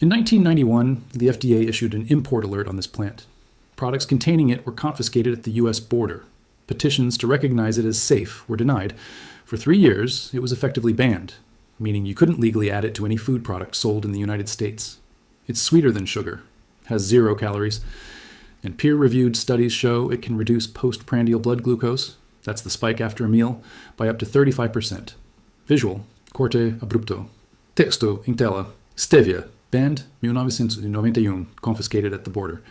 In 1991, the FDA issued an import alert on this plant. Products containing it were confiscated at the US border. Petitions to recognize it as safe were denied. For 3 years, it was effectively banned, meaning you couldn't legally add it to any food product sold in the United States. It's sweeter than sugar, has 0 calories, and peer-reviewed studies show it can reduce postprandial blood glucose, that's the spike after a meal, by up to 35%. Visual, corte abrupto. Texto em tela, Stevia, banned 1991, confiscated at the border.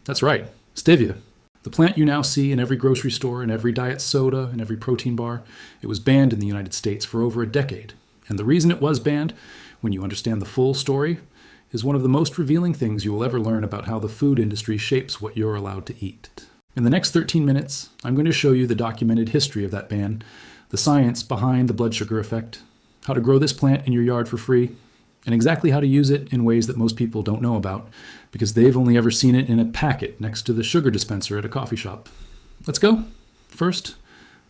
That's right, Stevia. The plant you now see in every grocery store, in every diet soda, in every protein bar, it was banned in the United States for over a decade. And the reason it was banned, when you understand the full story, is one of the most revealing things you will ever learn about how the food industry shapes what you're allowed to eat. In the next 13 minutes, I'm going to show you the documented history of that ban, the science behind the blood sugar effect, how to grow this plant in your yard for free, and exactly how to use it in ways that most people don't know about, because they've only ever seen it in a packet next to the sugar dispenser at a coffee shop. Let's go. First,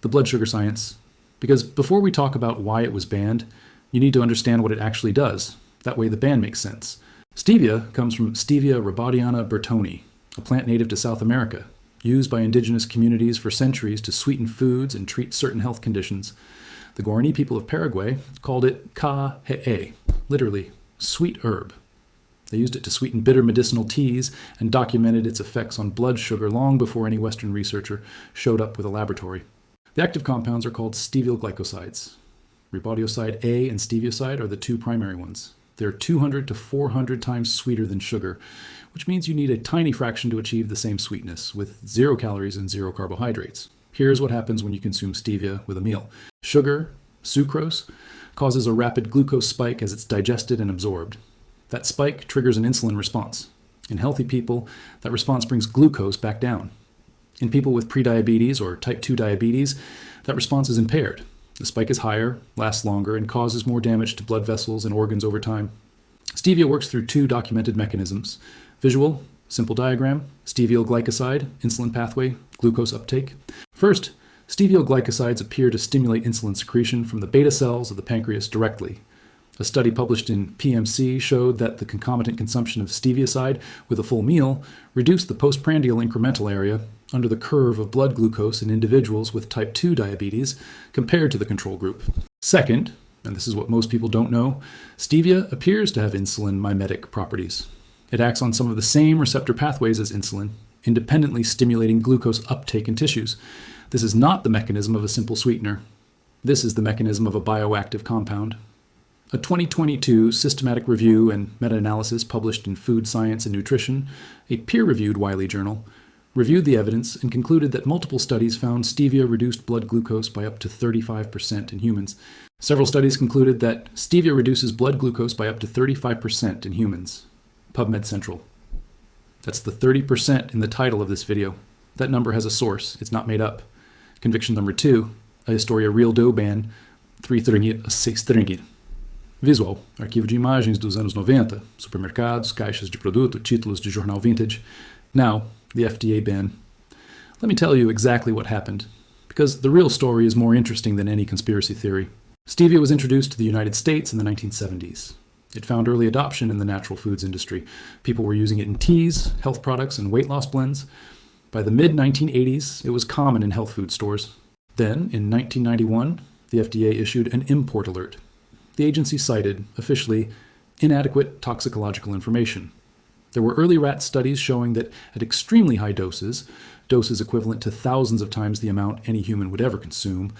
the blood sugar science. Because before we talk about why it was banned, you need to understand what it actually does. That way the ban makes sense. Stevia comes from Stevia rebaudiana bertoni, a plant native to South America, used by indigenous communities for centuries to sweeten foods and treat certain health conditions. The Guarani people of Paraguay called it ka he'e, literally sweet herb. They used it to sweeten bitter medicinal teas and documented its effects on blood sugar long before any Western researcher showed up with a laboratory. The active compounds are called steviol glycosides. Rebaudioside A and stevioside are the 2 primary ones. They're 200 to 400 times sweeter than sugar, which means you need a tiny fraction to achieve the same sweetness, with 0 calories and 0 carbohydrates. Here's what happens when you consume stevia with a meal. Sugar, sucrose, causes a rapid glucose spike as it's digested and absorbed. That spike triggers an insulin response. In healthy people, that response brings glucose back down. In people with prediabetes or type 2 diabetes, that response is impaired. The spike is higher, lasts longer, and causes more damage to blood vessels and organs over time. Stevia works through 2 documented mechanisms. Visual, simple diagram, steviol glycoside, insulin pathway, glucose uptake. First, steviol glycosides appear to stimulate insulin secretion from the beta cells of the pancreas directly. A study published in PMC showed that the concomitant consumption of stevioside with a full meal reduced the postprandial incremental area under the curve of blood glucose in individuals with type 2 diabetes compared to the control group. Second, and this is what most people don't know, stevia appears to have insulin mimetic properties. It acts on some of the same receptor pathways as insulin, independently stimulating glucose uptake in tissues. This is not the mechanism of a simple sweetener. This is the mechanism of a bioactive compound. A 2022 systematic review and meta-analysis published in Food Science and Nutrition, a peer-reviewed Wiley journal, reviewed the evidence and concluded that multiple studies found stevia reduced blood glucose by up to 35% in humans. Several studies concluded that stevia reduces blood glucose by up to 35% in humans. PubMed Central. That's the 30% in the title of this video. That number has a source. It's not made up. Conviction number 2, a Historia Real Dough ban, 3 a 6 Visual, arquivo de imagens dos anos 90, supermercados, caixas de produto, títulos de jornal vintage. Now, the FDA ban. Let me tell you exactly what happened, because the real story is more interesting than any conspiracy theory. Stevia was introduced to the United States in the 1970s. It found early adoption in the natural foods industry. People were using it in teas, health products, and weight loss blends. By the mid-1980s, it was common in health food stores. Then, in 1991, the FDA issued an import alert. The agency cited, officially, inadequate toxicological information. There were early rat studies showing that at extremely high doses equivalent to thousands of times the amount any human would ever consume,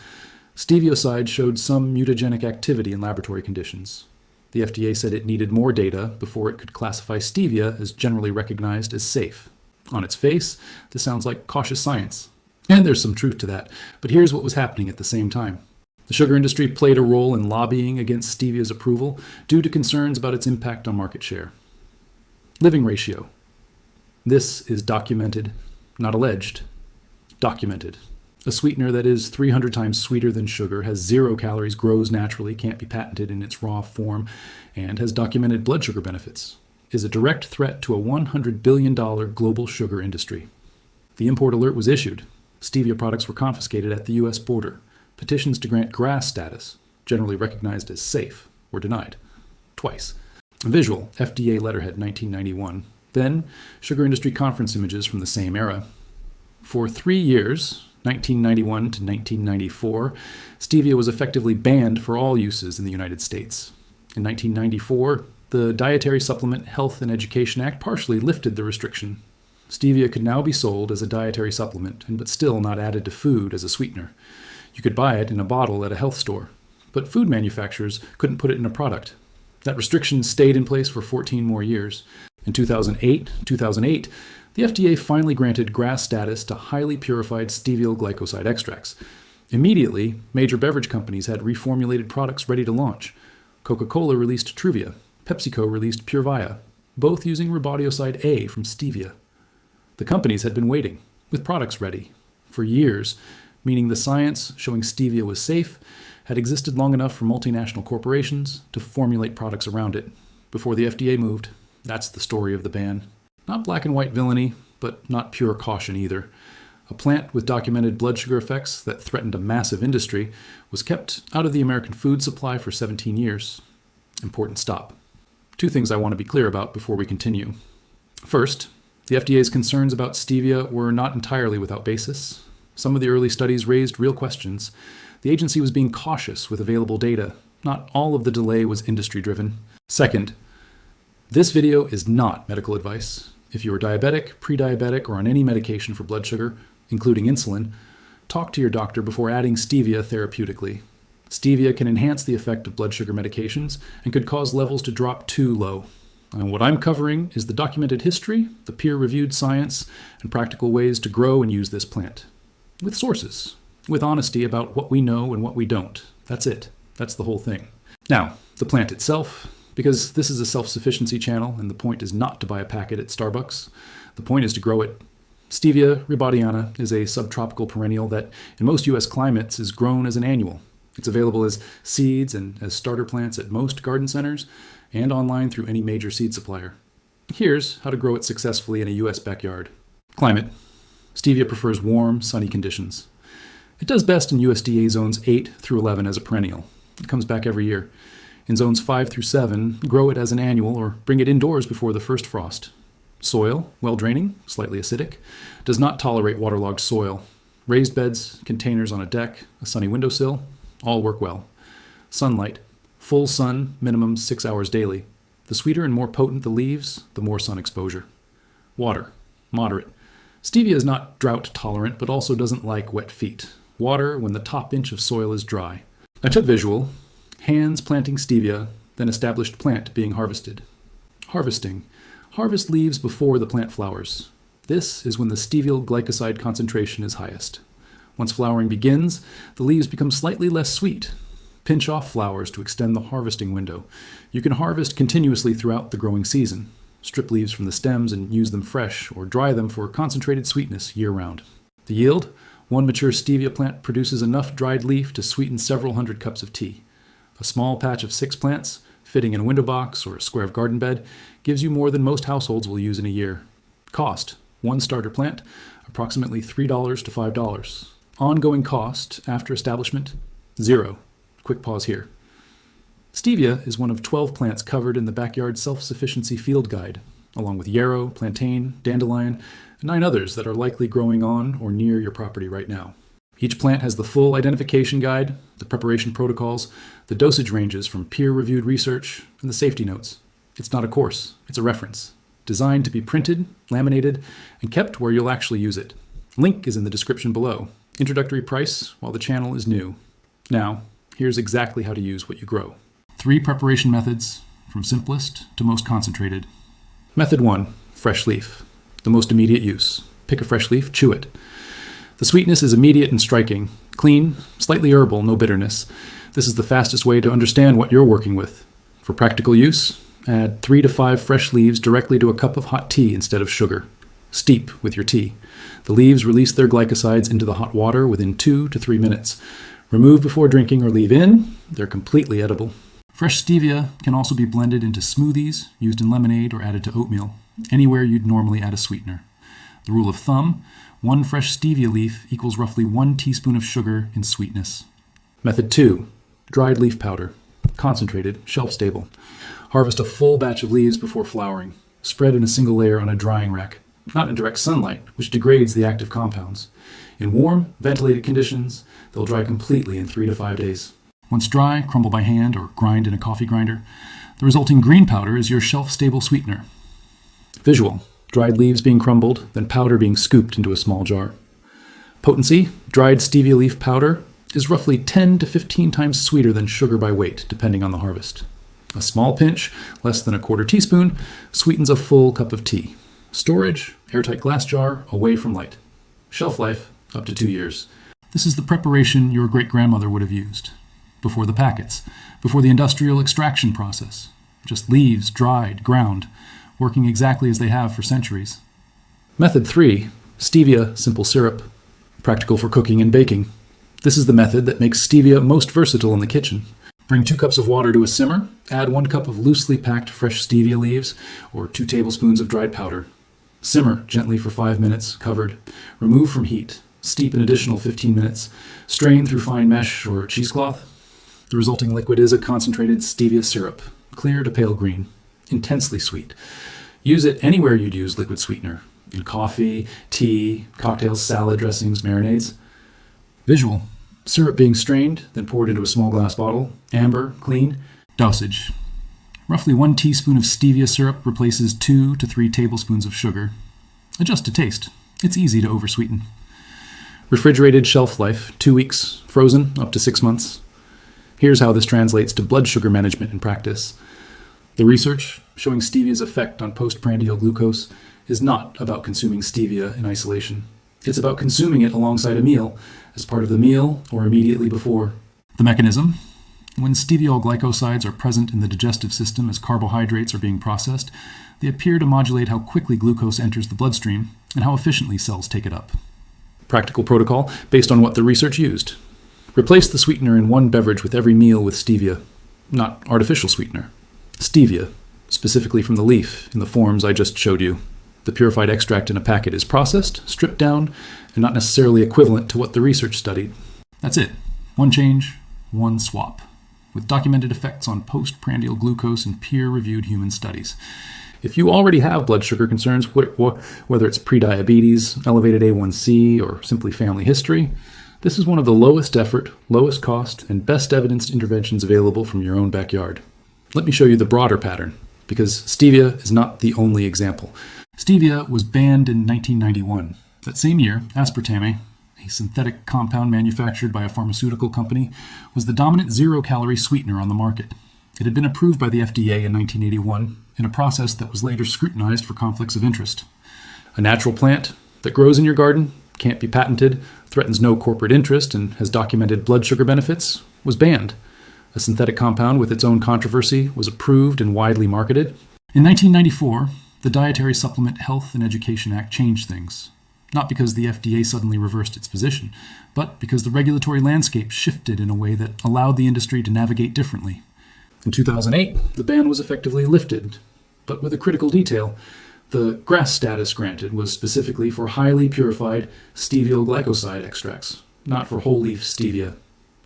stevioside showed some mutagenic activity in laboratory conditions. The FDA said it needed more data before it could classify stevia as generally recognized as safe. On its face, this sounds like cautious science. And there's some truth to that, but here's what was happening at the same time. The sugar industry played a role in lobbying against stevia's approval due to concerns about its impact on market share. Living ratio. This is documented, not alleged. Documented. A sweetener that is 300 times sweeter than sugar, has 0 calories, grows naturally, can't be patented in its raw form, and has documented blood sugar benefits, is a direct threat to a $100 billion global sugar industry. The import alert was issued. Stevia products were confiscated at the US border. Petitions to grant GRAS status, generally recognized as safe, were denied. Twice. Visual, FDA letterhead, 1991. Then, sugar industry conference images from the same era. For 3 years, 1991 to 1994, stevia was effectively banned for all uses in the United States. In 1994, the Dietary Supplement Health and Education Act partially lifted the restriction. Stevia could now be sold as a dietary supplement, but still not added to food as a sweetener. You could buy it in a bottle at a health store, but food manufacturers couldn't put it in a product. That restriction stayed in place for 14 more years. In 2008, the FDA finally granted GRAS status to highly purified stevial glycoside extracts. Immediately, major beverage companies had reformulated products ready to launch. Coca-Cola released Truvia. PepsiCo released Purvia, both using rebaudioside A from stevia. The companies had been waiting, with products ready, for years, meaning the science showing stevia was safe had existed long enough for multinational corporations to formulate products around it. Before the FDA moved, that's the story of the ban. Not black and white villainy, but not pure caution either. A plant with documented blood sugar effects that threatened a massive industry was kept out of the American food supply for 17 years. Important stop. 2 things I want to be clear about before we continue. First, the FDA's concerns about stevia were not entirely without basis. Some of the early studies raised real questions. The agency was being cautious with available data. Not all of the delay was industry-driven. Second, this video is not medical advice. If you are diabetic, pre-diabetic, or on any medication for blood sugar, including insulin, talk to your doctor before adding stevia therapeutically. Stevia can enhance the effect of blood sugar medications and could cause levels to drop too low. And what I'm covering is the documented history, the peer-reviewed science, and practical ways to grow and use this plant. With sources, with honesty about what we know and what we don't. That's it. That's the whole thing. Now, the plant itself, because this is a self-sufficiency channel and the point is not to buy a packet at Starbucks. The point is to grow it. Stevia rebaudiana is a subtropical perennial that in most U.S. climates is grown as an annual. It's available as seeds and as starter plants at most garden centers and online through any major seed supplier. Here's how to grow it successfully in a U.S. backyard. Climate. Stevia prefers warm, sunny conditions. It does best in USDA zones 8 through 11 as a perennial. It comes back every year. In zones 5 through 7, grow it as an annual or bring it indoors before the first frost. Soil, well draining, slightly acidic, does not tolerate waterlogged soil. Raised beds, containers on a deck, a sunny windowsill, all work well. Sunlight, full sun, minimum 6 hours daily. The sweeter and more potent the leaves, the more sun exposure. Water, moderate. Stevia is not drought tolerant, but also doesn't like wet feet. Water when the top inch of soil is dry. A tip visual, hands planting stevia, then established plant being harvested. Harvesting. Harvest leaves before the plant flowers. This is when the stevial glycoside concentration is highest. Once flowering begins, the leaves become slightly less sweet. Pinch off flowers to extend the harvesting window. You can harvest continuously throughout the growing season. Strip leaves from the stems and use them fresh, or dry them for concentrated sweetness year-round. The yield? One mature stevia plant produces enough dried leaf to sweeten several hundred cups of tea. A small patch of 6 plants, fitting in a window box or a square of garden bed, gives you more than most households will use in a year. Cost: 1 starter plant, approximately $3 to $5. Ongoing cost after establishment: 0. Quick pause here. Stevia is one of 12 plants covered in the Backyard Self-Sufficiency Field Guide, along with yarrow, plantain, dandelion, and 9 others that are likely growing on or near your property right now. Each plant has the full identification guide, the preparation protocols, the dosage ranges from peer-reviewed research, and the safety notes. It's not a course, it's a reference, designed to be printed, laminated, and kept where you'll actually use it. Link is in the description below. Introductory price while the channel is new. Now, here's exactly how to use what you grow. 3 preparation methods, from simplest to most concentrated. Method 1, fresh leaf. The most immediate use. Pick a fresh leaf, chew it. The sweetness is immediate and striking. Clean, slightly herbal, no bitterness. This is the fastest way to understand what you're working with. For practical use, add 3 to 5 fresh leaves directly to a cup of hot tea instead of sugar. Steep with your tea. The leaves release their glycosides into the hot water within 2 to 3 minutes. Remove before drinking or leave in. They're completely edible. Fresh stevia can also be blended into smoothies, used in lemonade, or added to oatmeal, anywhere you'd normally add a sweetener. The rule of thumb: 1 fresh stevia leaf equals roughly 1 teaspoon of sugar in sweetness. Method 2, dried leaf powder. concentrated, shelf-stable. Harvest a full batch of leaves before flowering. Spread in a single layer on a drying rack, not in direct sunlight, which degrades the active compounds. In warm, ventilated conditions, they'll dry completely in 3 to 5 days. Once dry, crumble by hand or grind in a coffee grinder. The resulting green powder is your shelf-stable sweetener. Visual: dried leaves being crumbled, then powder being scooped into a small jar. Potency: dried stevia leaf powder is roughly 10 to 15 times sweeter than sugar by weight, depending on the harvest. A small pinch, less than a quarter teaspoon, sweetens a full cup of tea. Storage: airtight glass jar, away from light. Shelf life: up to 2 years. This is the preparation your great-grandmother would have used. Before the packets, before the industrial extraction process. Just leaves, dried, ground, working exactly as they have for centuries. Method 3, stevia simple syrup. Practical for cooking and baking. This is the method that makes stevia most versatile in the kitchen. Bring 2 cups of water to a simmer, add 1 cup of loosely packed fresh stevia leaves, or 2 tablespoons of dried powder. Simmer gently for 5 minutes, covered. Remove from heat. Steep an additional 15 minutes. Strain through fine mesh or cheesecloth. The resulting liquid is a concentrated stevia syrup, clear to pale green, intensely sweet. Use it anywhere you'd use liquid sweetener, in coffee, tea, cocktails, salad dressings, marinades. Visual: syrup being strained, then poured into a small glass bottle, amber, clean. Dosage: roughly 1 teaspoon of stevia syrup replaces 2 to 3 tablespoons of sugar. Adjust to taste. It's easy to oversweeten. Refrigerated shelf life: 2 weeks, frozen up to 6 months. Here's how this translates to blood sugar management in practice. The research showing stevia's effect on postprandial glucose is not about consuming stevia in isolation. It's about consuming it alongside a meal, as part of the meal or immediately before. The mechanism: when steviol glycosides are present in the digestive system as carbohydrates are being processed, they appear to modulate how quickly glucose enters the bloodstream and how efficiently cells take it up. Practical protocol based on what the research used. Replace the sweetener in 1 beverage with every meal with stevia, not artificial sweetener. Stevia, specifically from the leaf, in the forms I just showed you. The purified extract in a packet is processed, stripped down, and not necessarily equivalent to what the research studied. That's it. 1 change, 1 swap, with documented effects on postprandial glucose in peer-reviewed human studies. If you already have blood sugar concerns, whether it's prediabetes, elevated A1C, or simply family history, this is one of the lowest effort, lowest cost, and best evidenced interventions available from your own backyard. Let me show you the broader pattern, because stevia is not the only example. Stevia was banned in 1991. That same year, aspartame, a synthetic compound manufactured by a pharmaceutical company, was the dominant zero-calorie sweetener on the market. It had been approved by the FDA in 1981 in a process that was later scrutinized for conflicts of interest. A natural plant that grows in your garden, can't be patented, threatens no corporate interest, and has documented blood sugar benefits, was banned. A synthetic compound with its own controversy was approved and widely marketed. In 1994, the Dietary Supplement Health and Education Act changed things. Not because the FDA suddenly reversed its position, but because the regulatory landscape shifted in a way that allowed the industry to navigate differently. In 2008, the ban was effectively lifted, but with a critical detail. The GRAS status granted was specifically for highly purified steviol glycoside extracts, not for whole leaf stevia.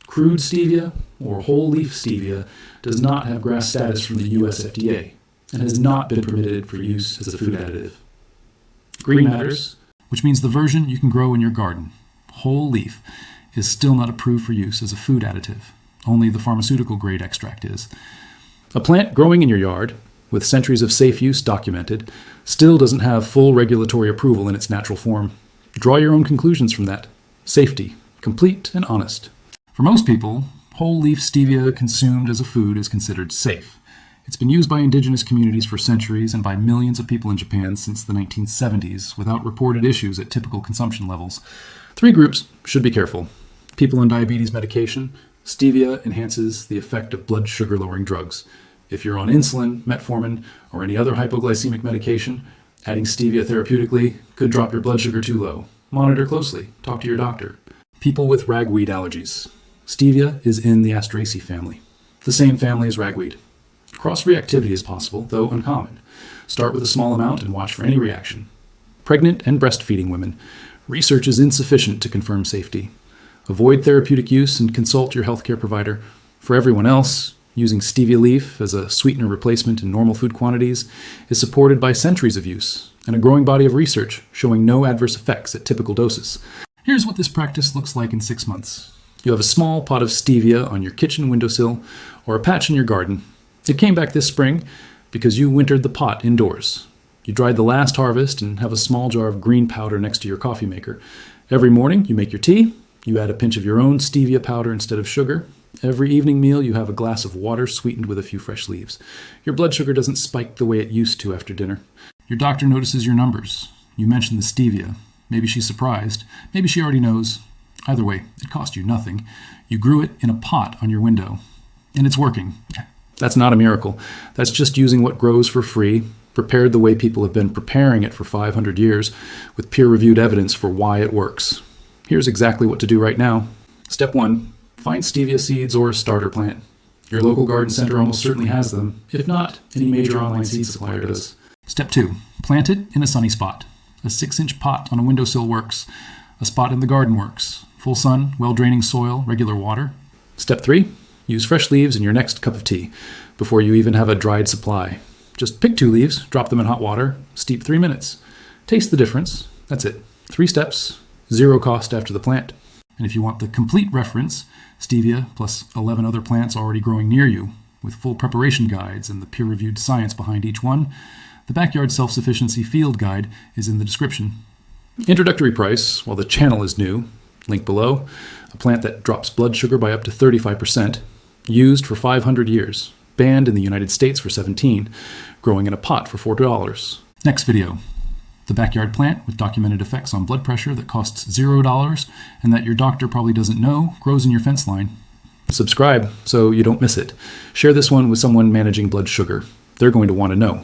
Crude stevia or whole leaf stevia does not have GRAS status from the US FDA and has not been permitted for use as a food additive. Green matters, which means the version you can grow in your garden, whole leaf, is still not approved for use as a food additive. Only the pharmaceutical grade extract is. A plant growing in your yard, with centuries of safe use documented, still doesn't have full regulatory approval in its natural form. Draw your own conclusions from that. Safety, complete and honest. For most people, whole leaf stevia consumed as a food is considered safe. It's been used by indigenous communities for centuries and by millions of people in Japan since the 1970s without reported issues at typical consumption levels. 3 groups should be careful. People on diabetes medication, stevia enhances the effect of blood sugar lowering drugs. If you're on insulin, metformin, or any other hypoglycemic medication, adding stevia therapeutically could drop your blood sugar too low. Monitor closely. Talk to your doctor. People with ragweed allergies. Stevia is in the Asteraceae family, the same family as ragweed. Cross-reactivity is possible, though uncommon. Start with a small amount and watch for any reaction. Pregnant and breastfeeding women. Research is insufficient to confirm safety. Avoid therapeutic use and consult your healthcare provider. For everyone else, using stevia leaf as a sweetener replacement in normal food quantities, is supported by centuries of use and a growing body of research showing no adverse effects at typical doses. Here's what this practice looks like in 6 months. You have a small pot of stevia on your kitchen windowsill or a patch in your garden. It came back this spring because you wintered the pot indoors. You dried the last harvest and have a small jar of green powder next to your coffee maker. Every morning you make your tea. You add a pinch of your own stevia powder instead of sugar. Every evening meal you have a glass of water sweetened with a few fresh leaves. Your blood sugar doesn't spike the way it used to after dinner. Your doctor notices your numbers. You mention the stevia. Maybe she's surprised. Maybe she already knows. Either way, it cost you nothing. You grew it in a pot on your window. And it's working. That's not a miracle. That's just using what grows for free, prepared the way people have been preparing it for 500 years, with peer-reviewed evidence for why it works. Here's exactly what to do right now. Step 1. Find stevia seeds or a starter plant. Your local garden center almost certainly has them. If not, any major online seed supplier does. Step 2. Plant it in a sunny spot. A 6-inch pot on a windowsill works. A spot in the garden works. Full sun, well-draining soil, regular water. Step 3. Use fresh leaves in your next cup of tea, before you even have a dried supply. Just pick 2 leaves, drop them in hot water, steep 3 minutes. Taste the difference. That's it. 3 steps, 0 cost after the plant. And if you want the complete reference, stevia plus 11 other plants already growing near you, with full preparation guides and the peer-reviewed science behind each one, the Backyard Self-Sufficiency Field Guide is in the description. Introductory price, while the channel is new, link below, a plant that drops blood sugar by up to 35%, used for 500 years, banned in the United States for 17, growing in a pot for $4. Next video. The backyard plant with documented effects on blood pressure that costs $0 and that your doctor probably doesn't know grows in your fence line. Subscribe so you don't miss it. Share this one with someone managing blood sugar. They're going to want to know.